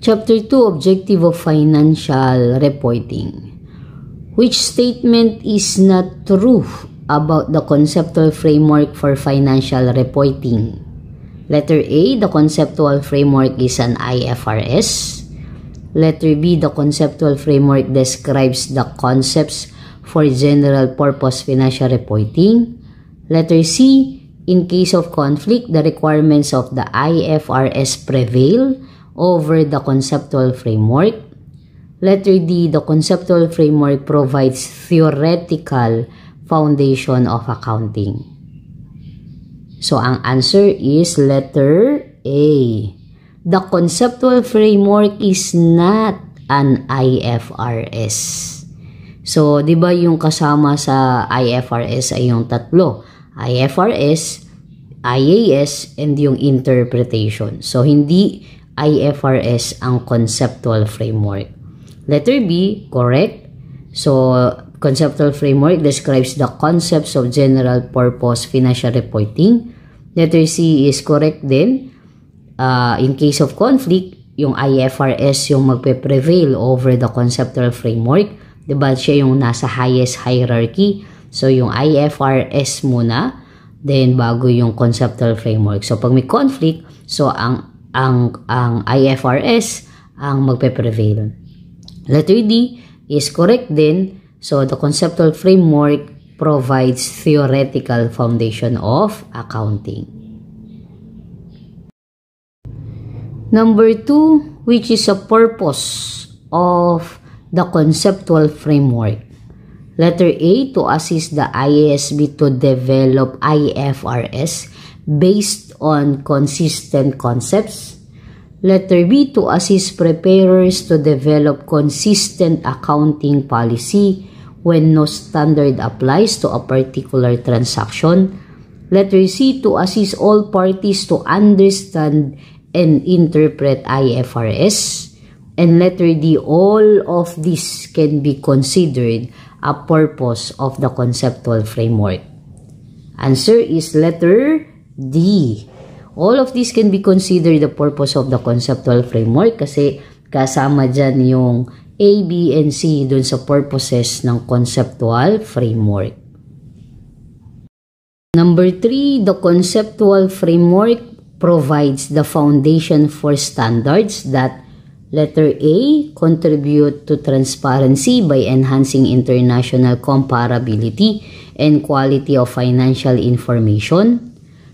Chapter 2, Objective of Financial Reporting. Which statement is not true about the conceptual framework for financial reporting? Letter A, the conceptual framework is an IFRS. Letter B, the conceptual framework describes the concepts for general purpose financial reporting. Letter C, in case of conflict, the requirements of the IFRS prevail over the conceptual framework. Letter D, the conceptual framework provides theoretical foundation of accounting. So, ang answer is letter A. The conceptual framework is not an IFRS. So, di ba yung kasama sa IFRS ay yung tatlo? IFRS, IAS, and yung interpretation. So, hindi IFRS ang conceptual framework. Letter B, correct. So, conceptual framework describes the concepts of general purpose financial reporting. Letter C is correct din. In case of conflict, yung IFRS yung magpe-prevail over the conceptual framework. Diba siya yung nasa highest hierarchy? So, yung IFRS muna, then bago yung conceptual framework. So, pag may conflict, so ang IFRS ang magpe-prevail. Letter D is correct din. So, the conceptual framework provides theoretical foundation of accounting. Number 2, which is a purpose of the conceptual framework? Letter A, to assist the IASB to develop IFRS based on consistent concepts. Letter B, to assist preparers to develop consistent accounting policy when no standard applies to a particular transaction. Letter C, to assist all parties to understand and interpret IFRS. And letter D, all of this can be considered a purpose of the conceptual framework. Answer is letter D. All of this can be considered the purpose of the conceptual framework kasi kasama dyan yung A, B, and C dun sa purposes ng conceptual framework. Number 3, the conceptual framework provides the foundation for standards that letter A, contribute to transparency by enhancing international comparability and quality of financial information.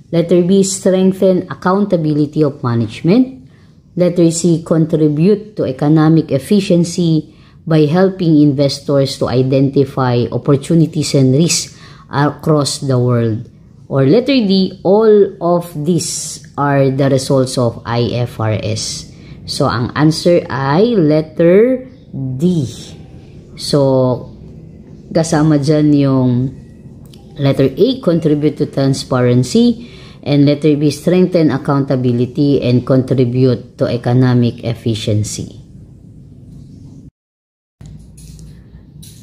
Letter B, strengthen accountability of management. Letter C, contribute to economic efficiency by helping investors to identify opportunities and risks across the world. Or letter D, all of these are the results of IFRS. So, ang answer ay letter D. So, kasama dyan yung letter A, contribute to transparency, and letter B, strengthen accountability and contribute to economic efficiency.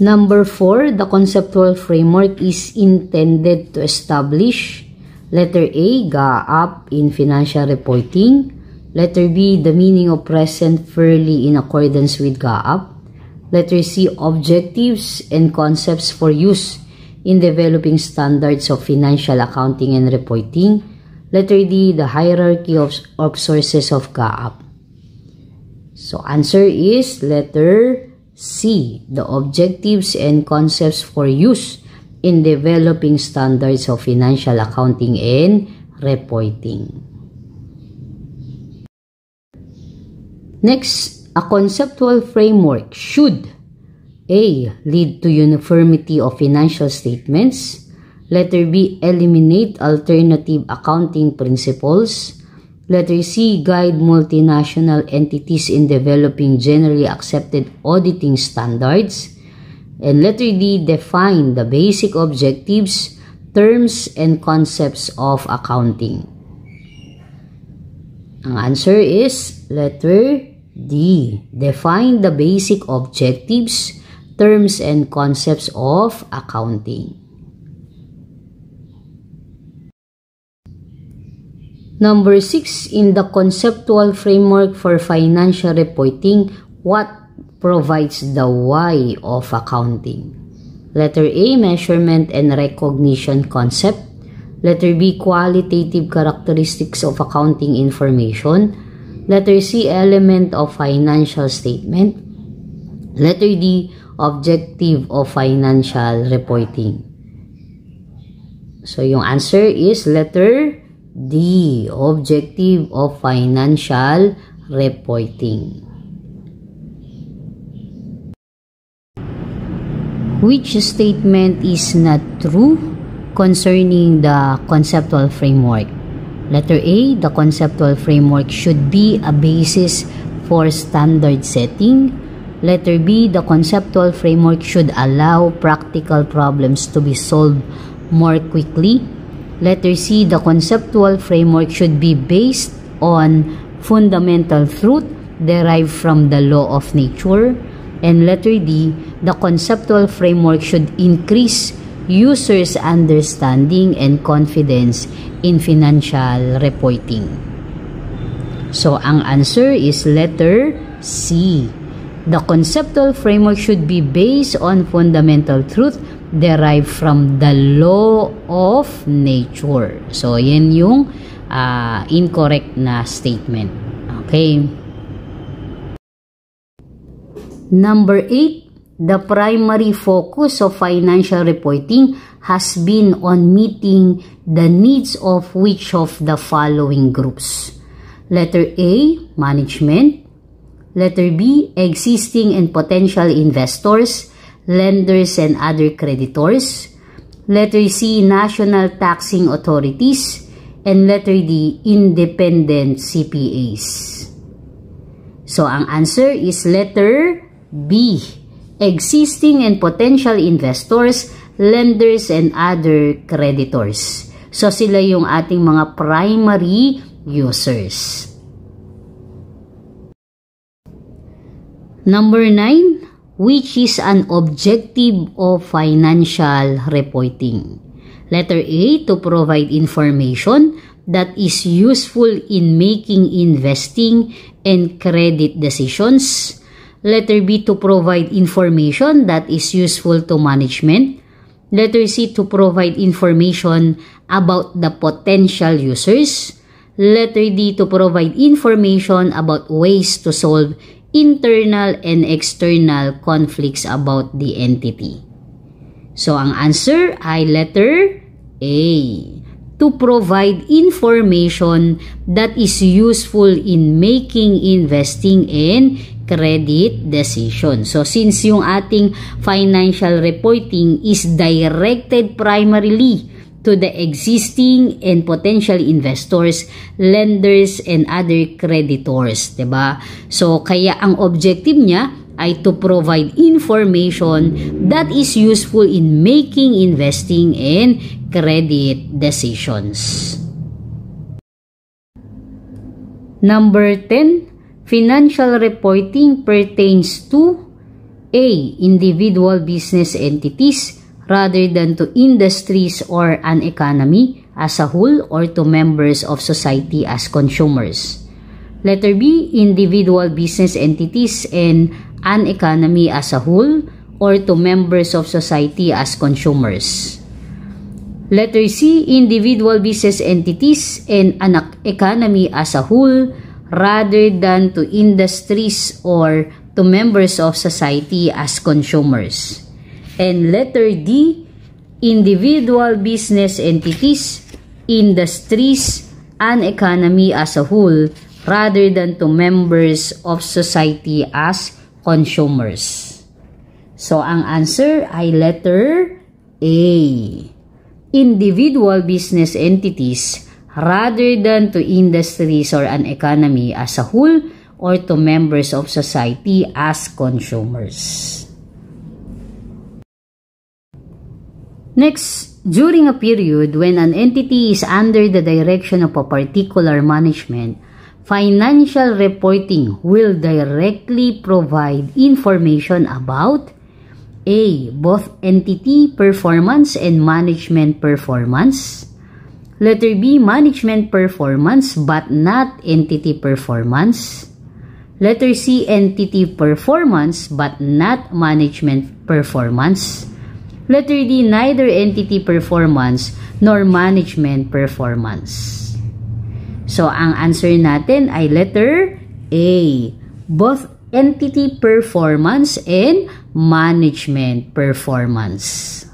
Number 4, the conceptual framework is intended to establish letter A, GAAP in financial reporting. Letter B, the meaning of present fairly in accordance with GAAP. Letter C, objectives and concepts for use in developing standards of financial accounting and reporting. Letter D, the hierarchy of sources of GAAP. So, answer is letter C, the objectives and concepts for use in developing standards of financial accounting and reporting. Next, a conceptual framework should A, lead to uniformity of financial statements. Letter B, eliminate alternative accounting principles. Letter C, guide multinational entities in developing generally accepted auditing standards. And letter D, define the basic objectives, terms, and concepts of accounting. Ang answer is letter D, define the basic objectives, terms, and concepts of accounting. Number 6, in the conceptual framework for financial reporting, what provides the why of accounting? Letter A, measurement and recognition concept. Letter B, qualitative characteristics of accounting information. Letter C, element of financial statement. Letter D, objective of financial reporting. So, yung answer is letter D, objective of financial reporting. Which statement is not true concerning the conceptual framework? Letter A, the conceptual framework should be a basis for standard setting. Letter B, the conceptual framework should allow practical problems to be solved more quickly. Letter C, the conceptual framework should be based on fundamental truth derived from the law of nature. And letter D, the conceptual framework should increase users' understanding and confidence in financial reporting. So, ang answer is letter C. The conceptual framework should be based on fundamental truth derived from the law of nature. So, yan yung incorrect na statement. Okay. Number 8, the primary focus of financial reporting has been on meeting the needs of which of the following groups? Letter A, management. Letter B, existing and potential investors, lenders and other creditors. Letter C, national taxing authorities. And letter D, independent CPAs. So, ang answer is letter B, existing and potential investors, lenders, and other creditors. So, sila yung ating mga primary users. Number 9, which is an objective of financial reporting? Letter A, to provide information that is useful in making investing and credit decisions. Letter B, to provide information that is useful to management. Letter C, to provide information about the potential users. Letter D, to provide information about ways to solve internal and external conflicts about the entity. So, ang answer ay letter A, to provide information that is useful in making investing and credit decision. So, since yung ating financial reporting is directed primarily to the existing and potential investors, lenders, and other creditors, diba? So, kaya ang objective niya ay to provide information that is useful in making investing and credit decisions. Number 10, financial reporting pertains to A, individual business entities rather than to industries or an economy as a whole or to members of society as consumers. Letter B, individual business entities and an economy as a whole or to members of society as consumers. Letter C, individual business entities and an economy as a whole rather than to industries or to members of society as consumers. And letter D, individual business entities, industries, and economy as a whole rather than to members of society as consumers. So, ang answer ay letter A, individual business entities rather than to industries or an economy as a whole or to members of society as consumers. Next, during a period when an entity is under the direction of a particular management, financial reporting will directly provide information about A, both entity performance and management performance. Letter B, management performance but not entity performance. Letter C, entity performance but not management performance. Letter D, neither entity performance nor management performance. So, ang answer natin ay letter A, both entity performance and management performance.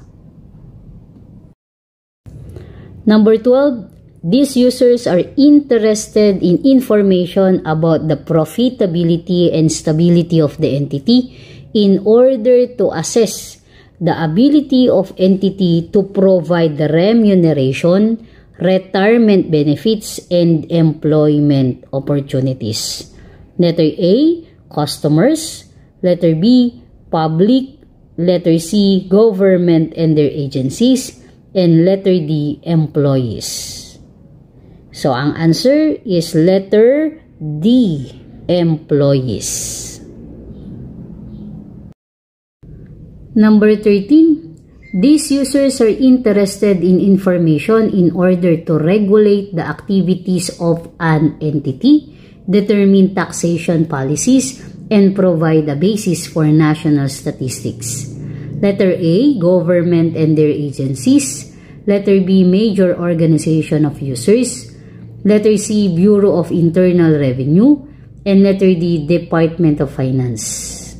Number 12, these users are interested in information about the profitability and stability of the entity in order to assess the ability of entity to provide the remuneration, retirement benefits, and employment opportunities. Letter A, customers. Letter B, public. Letter C, government and their agencies. And letter D, employees. So, ang answer is letter D, employees. Number 13, these users are interested in information in order to regulate the activities of an entity, determine taxation policies, and provide a basis for national statistics. Letter A, government and their agencies. Letter B, major organization of users. Letter C, Bureau of Internal Revenue. And letter D, Department of Finance.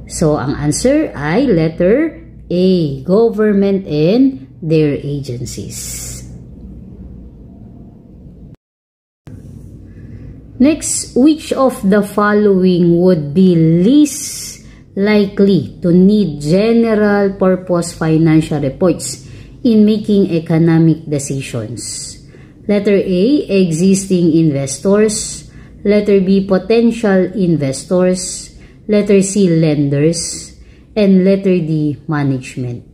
So, ang answer ay letter A, government and their agencies. Next, which of the following would be least likely to need general purpose financial reports in making economic decisions? Letter A, existing investors. Letter B, potential investors. Letter C, lenders. And letter D, management.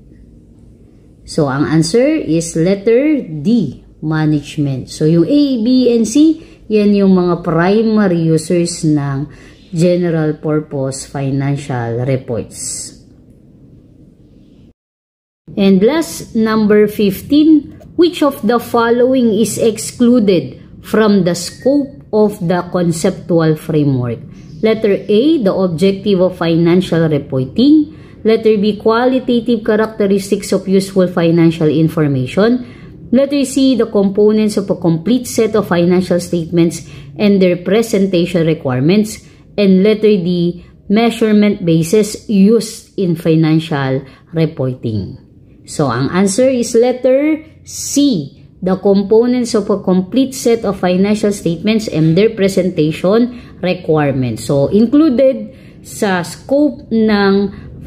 So, ang answer is letter D, management. So, yung A, B, and C, yan yung mga primary users ng general purpose financial reports. And last, number 15, which of the following is excluded from the scope of the conceptual framework? Letter A, the objective of financial reporting. Letter B, qualitative characteristics of useful financial information. Letter C, the components of a complete set of financial statements and their presentation requirements. And letter D, measurement bases used in financial reporting. So, ang answer is letter C, the components of a complete set of financial statements and their presentation requirements. So, included sa scope ng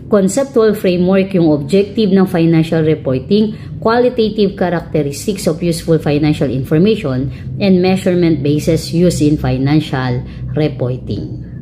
conceptual framework yung objective ng financial reporting, qualitative characteristics of useful financial information, and measurement bases used in financial reporting.